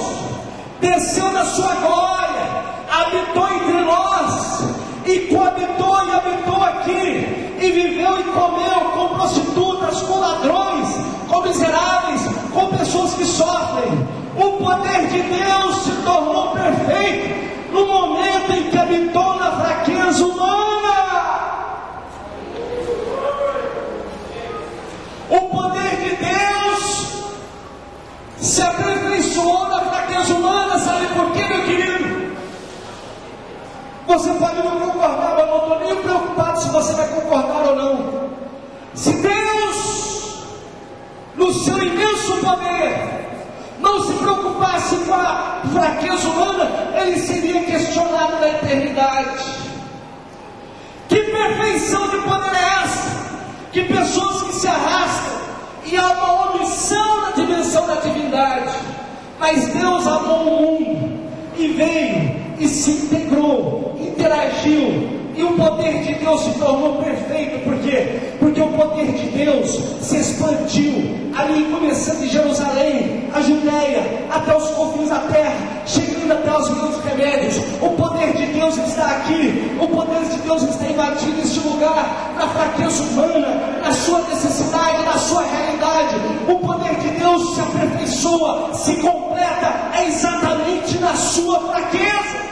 desceu na sua glória, habitou entre nós, e coabitou e habitou aqui, e viveu e comeu com prostitutas, com ladrões, com miseráveis, com pessoas que sofrem. O poder de Deus se tornou perfeito no momento em que habitou na fraqueza humana. O poder de Deus se aperfeiçoou na fraqueza humana. Sabe por quê, meu querido? Você pode não concordar, mas eu não estou nem preocupado se você vai concordar ou não. Se Deus, no seu imenso poder, não se preocupasse com a fraqueza humana, Ele seria questionado na eternidade. Que perfeição de poder é essa? Que pessoas que se arrastam e há uma omissão na dimensão da divindade. Mas Deus amou o mundo e veio e se integrou, interagiu, e o poder de Deus se tornou perfeito. Por quê? Porque o poder de Deus se expandiu ali, começando em Jerusalém, a Judéia, até os confins da terra, chegando até os meus remédios. O poder de Deus está aqui, o poder de Deus está invadindo este lugar, na fraqueza humana, na sua necessidade, na sua realidade. O poder de Deus se aperfeiçoa, se completa, exatamente na sua fraqueza.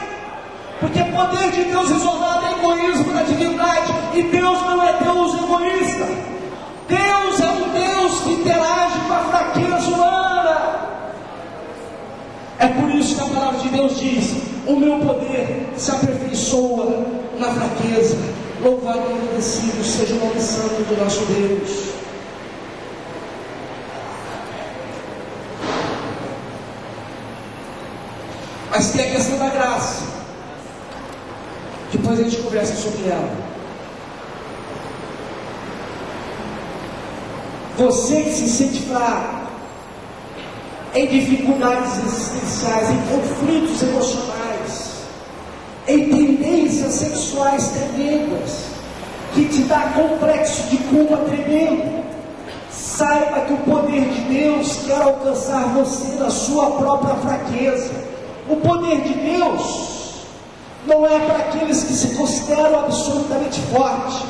Porque o poder de Deus isolado é egoísmo da divindade, e Deus não é Deus egoísta. Deus é um Deus que interage com a fraqueza humana. É por isso que a palavra de Deus diz: o meu poder se aperfeiçoa na fraqueza. Louvado e agradecido seja o nome santo do nosso Deus. Mas tem a questão da graça. Depois a gente conversa sobre ela. Você que se sente fraco, em dificuldades existenciais, em conflitos emocionais, em tendências sexuais tremendas, que te dá complexo de culpa tremendo, saiba que o poder de Deus quer alcançar você na sua própria fraqueza. O poder de Deus não é para aqueles que se consideram absolutamente fortes.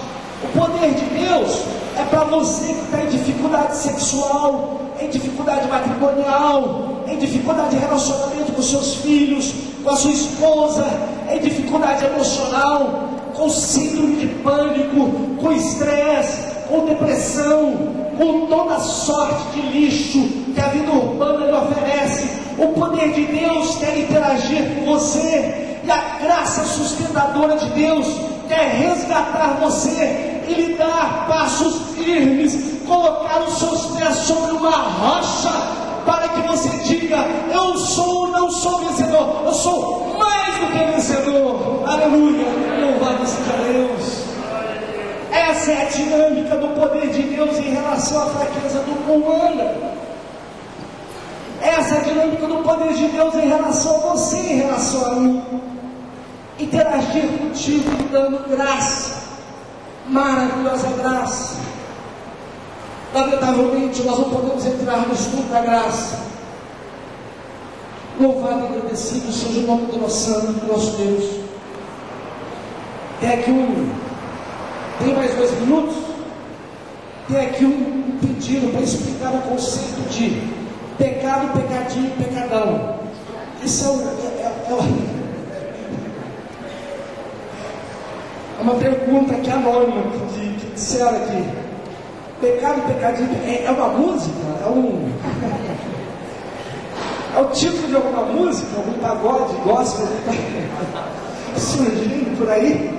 O poder de Deus é para você que está em dificuldade sexual, em dificuldade matrimonial, em dificuldade de relacionamento com seus filhos, com a sua esposa, em dificuldade emocional, com síndrome de pânico, com estresse, com depressão, com toda sorte de lixo que a vida urbana lhe oferece. O poder de Deus quer interagir com você. E a graça sustentadora de Deus quer resgatar você e lhe dar passos firmes, colocar os seus pés sobre uma rocha, para que você diga: eu não sou vencedor, eu sou mais do que vencedor. Aleluia, louvado seja Deus. Essa é a dinâmica do poder de Deus em relação à fraqueza humana. Essa é a dinâmica do poder de Deus em relação a você, em relação a mim. Interagir contigo, dando graça, maravilhosa graça. Lamentavelmente, nós não podemos entrar no estudo da graça. Louvado e agradecido seja o nome do nosso santo, do nosso Deus. Tem aqui tem mais 2 minutos? Tem aqui um pedido para explicar o conceito de pecado, pecadinho e pecadão. Isso é uma pergunta que é anônima, que disseram aqui. Pecado, pecadinho, é uma música? É o título de alguma música? Algum pagode, gospel, surgindo por aí?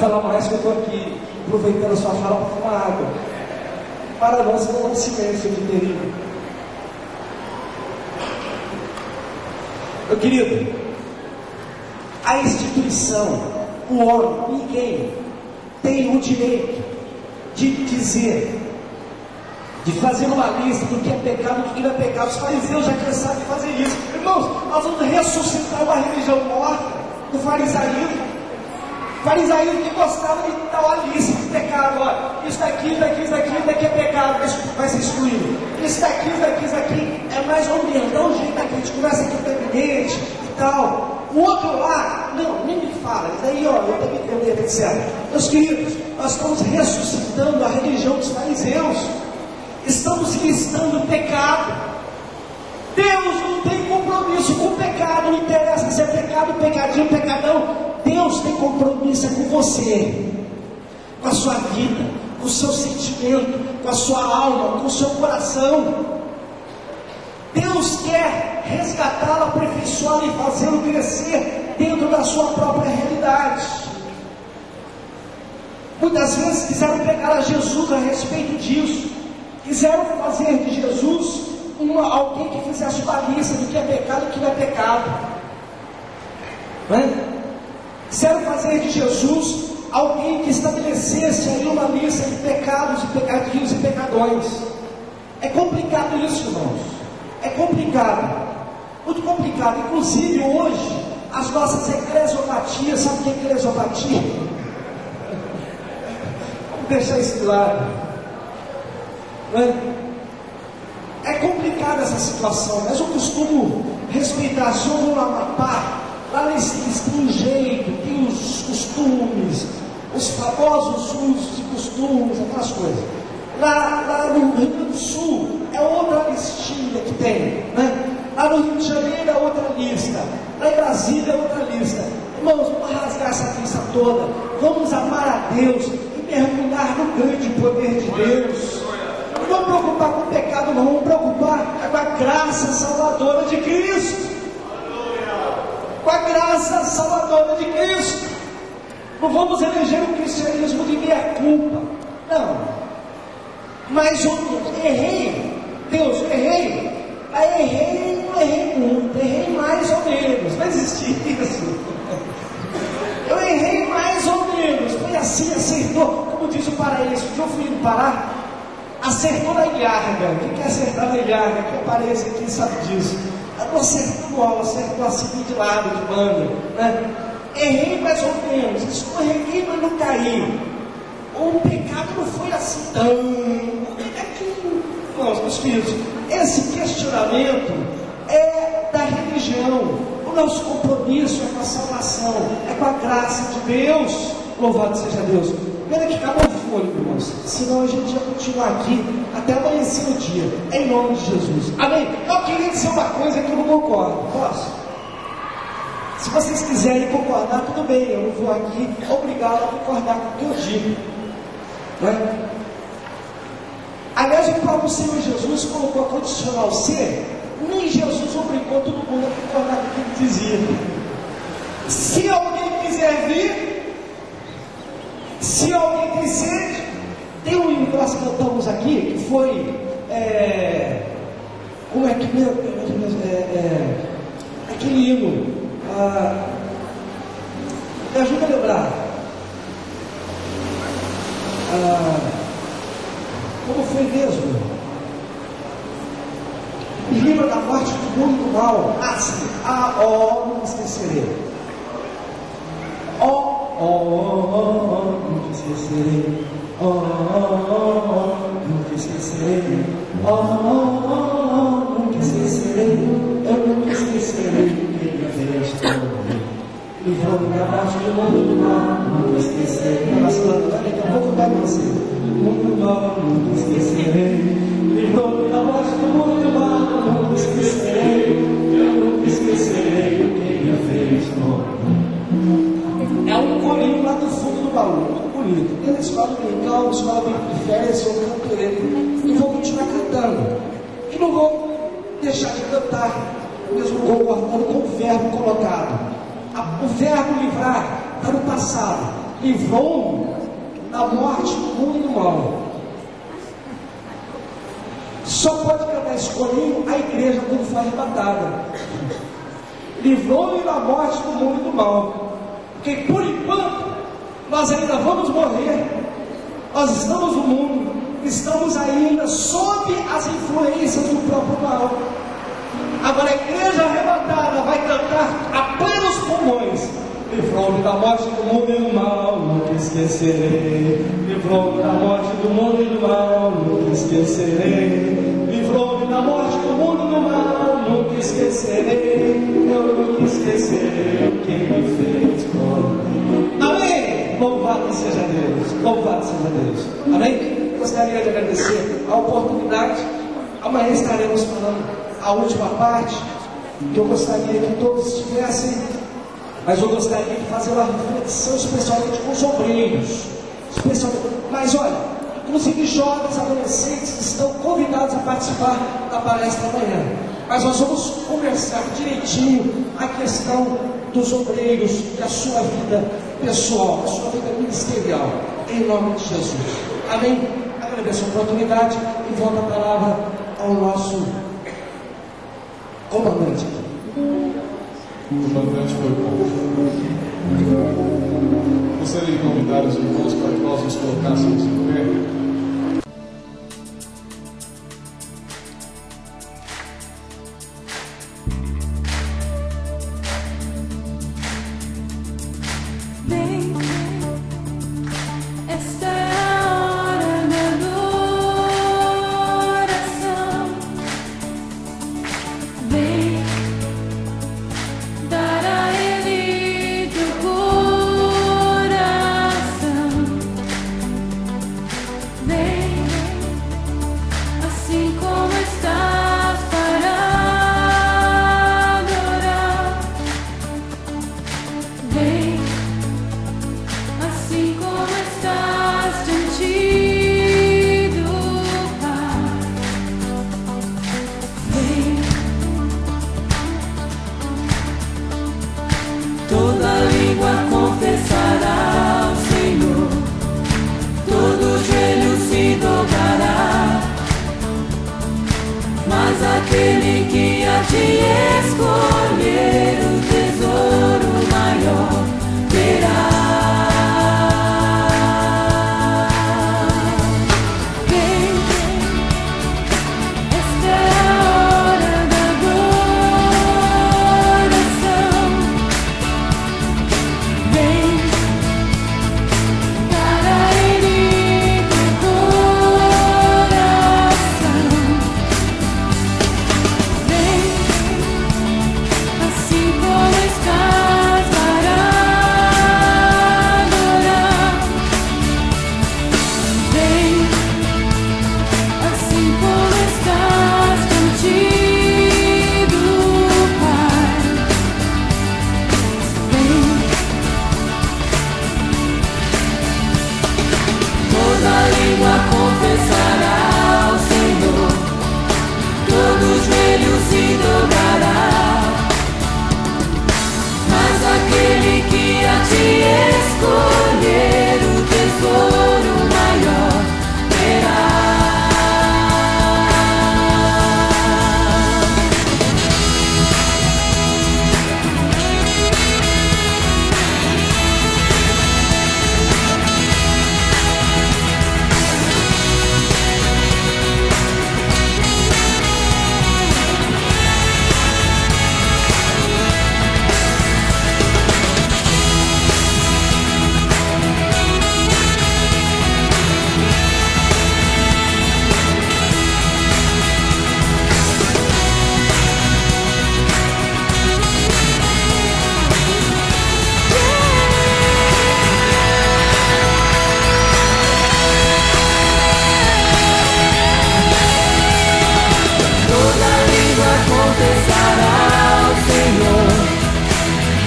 falar mais que eu estou aqui aproveitando a sua fala para tomar água. Para nós não é um silêncio de perigo. Meu querido, a instituição, o homem, ninguém tem o direito de dizer, de fazer uma lista do que é pecado e do que não é pecado. Os fariseus já cansaram de fazer isso. Irmãos, nós vamos ressuscitar uma religião morta do farisaísmo. Farisaísmo que gostava de dar uma lista de pecado. Olha, isso daqui é pecado, vai ser excluído. Isso daqui é mais ou menos, dá um jeito aqui, a gente conversa aqui com o presidente e tal. O outro lá, não, nem me fala. Isso aí, ó, eu também entender, etc. Meus queridos, nós estamos ressuscitando a religião dos fariseus. Estamos listando o pecado. Deus não tem compromisso com o pecado. Não interessa se é pecado, pecadinho, pecadão. Deus tem compromisso com você, com a sua vida, com o seu sentimento, com a sua alma, com o seu coração. Deus quer resgatá-lo, aperfeiçoá-lo e fazê-lo crescer dentro da sua própria realidade. Muitas vezes quiseram pegar a Jesus a respeito disso. Quiseram fazer de Jesus alguém que fizesse uma lista do que é pecado e do que não é pecado. Não é? Quiseram fazer de Jesus alguém que estabelecesse aí uma lista de pecados e pecadinhos e pecadões. É complicado isso, irmãos. É complicado. Muito complicado. Inclusive hoje, as nossas eclesiopatias, sabe o que é eclesiopatia? Vamos deixar isso de lado. É complicada essa situação, mas eu costumo respeitar. Se eu vou no Amapá, lá eles têm um jeito, tem os costumes, os famosos usos e costumes, aquelas coisas. Lá no Rio Grande do Sul é outra listinha que tem, né? Lá no Rio de Janeiro é outra lista, lá em Brasília é outra lista. Irmãos, vamos rasgar essa lista toda, vamos amar a Deus e mergulhar no grande poder de Deus. Não vamos preocupar com o pecado, não, vamos preocupar com a graça salvadora de Cristo. Com a graça salvadora de Cristo. Não vamos eleger o cristianismo de minha culpa, não. Mas eu errei, Deus, errei. Aí errei, não errei muito, errei mais ou menos. Não existe isso. Eu errei mais ou menos. Foi assim, acertou. Como diz o paraense, eu fui no Pará. Acertou na ilharga. Quem quer acertar na ilharga? Que aparece aqui sabe disso. Não acertou no alvo, acertou assim de lado, de banda, né? Errei mais ou menos, escorreguei, mas não caí. O pecado não foi assim tão. Meus filhos, esse questionamento é da religião. O nosso compromisso é com a salvação, é com a graça de Deus. Louvado seja Deus. Pena que acabou o fôlego, irmãos. Senão a gente ia continuar aqui até amanhecer o dia. Em nome de Jesus. Amém? Eu queria dizer uma coisa que eu não concordo. Posso? Se vocês quiserem concordar, tudo bem. Eu não vou aqui obrigá-lo a concordar com o que eu digo. Não é? Aliás, o próprio Senhor Jesus colocou a condicional C. Nem Jesus obrigou todo mundo a concordar com o que ele dizia. Se alguém quiser vir, se alguém tem sede, tem um hino que nós cantamos aqui, que foi, como é que mesmo, aquele hino, me ajuda a lembrar, como foi mesmo? Me livra da morte do mundo e do mal, não esquecerei. Nunca esquecerei, nunca esquecerei, nunca esquecerei, eu nunca esquecerei quem me fez também. Livrou-me da morte do mundo do mal, nunca esquecerei. Daqui a pouco vai nascer. Mundo do mal, nunca esquecerei. Livrou-me da morte do mundo do mal, nunca esquecerei. Eu nunca esquecerei quem me fez também. É um corinho lá do fundo do baú, muito bonito. Tem uma escola dominical, uma escola de férias, eu canto ele. E vou continuar cantando. E não vou deixar de cantar, mesmo concordando com o verbo colocado. O verbo livrar está no passado. livrou-me da morte do mundo e do mal. Só pode cantar esse corinho a igreja quando for arrebatada. Livrou-me da morte do mundo e do mal. Porque por enquanto nós ainda vamos morrer. Nós estamos no mundo, estamos ainda sob as influências do próprio mal. Agora a igreja arrebatada vai cantar a plenos pulmões: livrou-me da morte do mundo e do mal, nunca esquecerei. Livrou-me da morte do mundo e do mal, nunca esquecerei. Livrou-me da morte do mundo e do mal, nunca esquecerei. Eu nunca esquecerei o que me fez bom. Amém? Louvado seja Deus, louvado seja Deus. Amém? Gostaria de agradecer a oportunidade. Amanhã estaremos falando a última parte, que eu gostaria que todos estivessem. Mas eu gostaria de fazer uma reflexão, especialmente com os obreiros. Mas olha, inclusive jovens, adolescentes estão convidados a participar da palestra amanhã. Mas nós vamos conversar direitinho a questão dos obreiros e a sua vida pessoal, a sua vida ministerial, em nome de Jesus. Amém? Agradeço a oportunidade e volto a palavra ao nosso comandante. O comandante foi bom. Gostaria de convidar os irmãos para que nós nos colocássemos em pé. Aquele que a ti escolher o tesouro maior terá. Vem, esta é a hora da adoração. Vem, para Ele teu coração. Assim como estás para adorar, vem, assim como estás contigo, Pai, vem. Toda língua confessará ao Senhor, todo joelho se dobrará. Mas aquele que a ti escolher o tesouro maior terá. Confessará ao Senhor,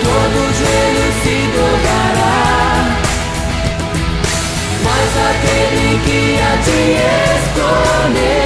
todo joelho se dobrará. Mas aquele que a ti escolher